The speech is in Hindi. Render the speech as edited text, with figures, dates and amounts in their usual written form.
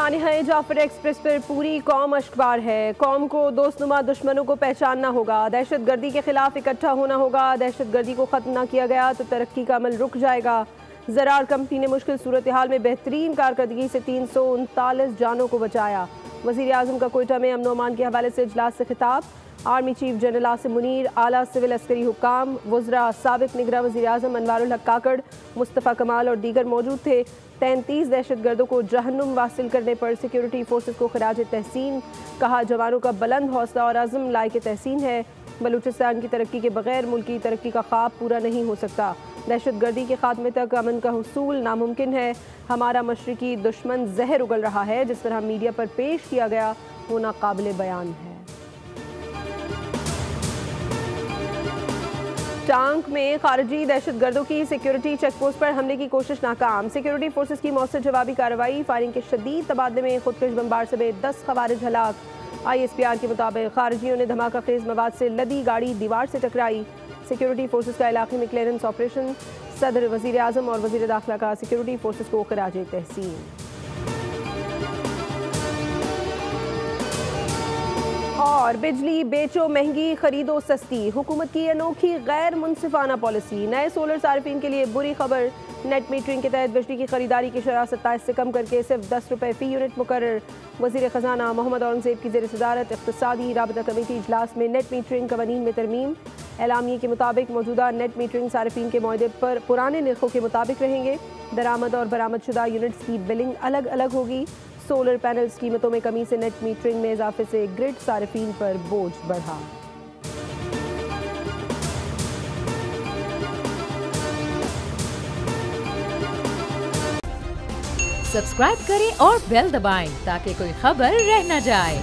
सानिया जाफर एक्सप्रेस पर पूरी कौम अश्कबार है। कौम को दोस्तनुमा दुश्मनों को पहचानना होगा, दहशत गर्दी के खिलाफ इकट्ठा होना होगा। दहशत गर्दी को ख़त्म न किया गया तो तरक्की का अमल रुक जाएगा। ज़रार कंपनी ने मुश्किल सूरत हाल में बेहतरीन कारकर्दगी से 339 जानों को बचाया। वज़ीर आज़म का कोयटा में अमन अमान के हवाले से इजलास से खिताब। Army chief general Asim Munir, आला सिविल अस्करी हुक्काम, वज़रा, साबिक़ निगरान वज़ीर आज़म अनवारुल हक काकड़, मुस्तफ़ा कमाल और दीगर मौजूद थे। 33 दहशत गर्दों को जहन्नुम वासिल करने पर सिक्योरिटी फोर्सेस को खराज तहसीन। कहा, जवानों का बुलंद हौसला और अज़्म लायक तहसीन है। बलूचिस्तान की तरक्की के बगैर मुल्क की तरक्की का ख्वाब पूरा नहीं हो सकता। दहशत गर्दी के खात्मे तक अमन का हुसूल नामुमकिन है। हमारा मशरिकी दुश्मन जहर उगल रहा है, जिस तरह मीडिया पर पेश किया गया वो नाकाबिले बयान है। टांक में खारजी दहशत गर्दों की सिक्योरिटी चेकपोस्ट पर हमले की कोशिश नाकाम। सिक्योरिटी फोर्सेस की मौसर जवाबी कार्रवाई। फायरिंग के शदीद तबादले में खुदकश बमबार समेत 10 खवारिज हलाक। ISPR के मुताबिक खारजियों ने धमाका खेज मवाद से लदी गाड़ी दीवार से टकराई। सिक्योरिटी फोर्सेस का इलाके में क्लियरेंस ऑपरेशन। सदर, वज़ीर आज़म और वज़ीर दाखिला का सिक्योरिटी फोर्सेस को खराज तहसीन। और बिजली बेचो महंगी, खरीदो सस्ती, हुकूमत की अनोखी गैर मुनसिफाना पॉलिसी। नए सोलर सार्फिन के लिए बुरी खबर। नेट मीटरिंग के तहत बिजली की खरीदारी की शरह 27 से कम करके सिर्फ 10 रुपये फ़ी यूनिट मुकर्रर। वज़ीर ख़जाना मोहम्मद औरंगज़ेब की ज़ेर सदारत इक़्तिसादी राबता कमेटी इजलास में नेट मीटरिंग कवानीन में तरमीम। एलामिये के मुताबिक मौजूदा नेट मीटरिंग सार्फिन के मुआहदे पर पुराने निर्खों के मुताबिक रहेंगे। दरामद और बरामदशुदा यूनिट्स की बिलिंग अलग अलग होगी। सोलर पैनल्स कीमतों में कमी से नेट मीटरिंग में इजाफे से ग्रिड सार्फिन पर बोझ बढ़ा। सब्सक्राइब करें और बेल दबाएं ताकि कोई खबर रह न जाए।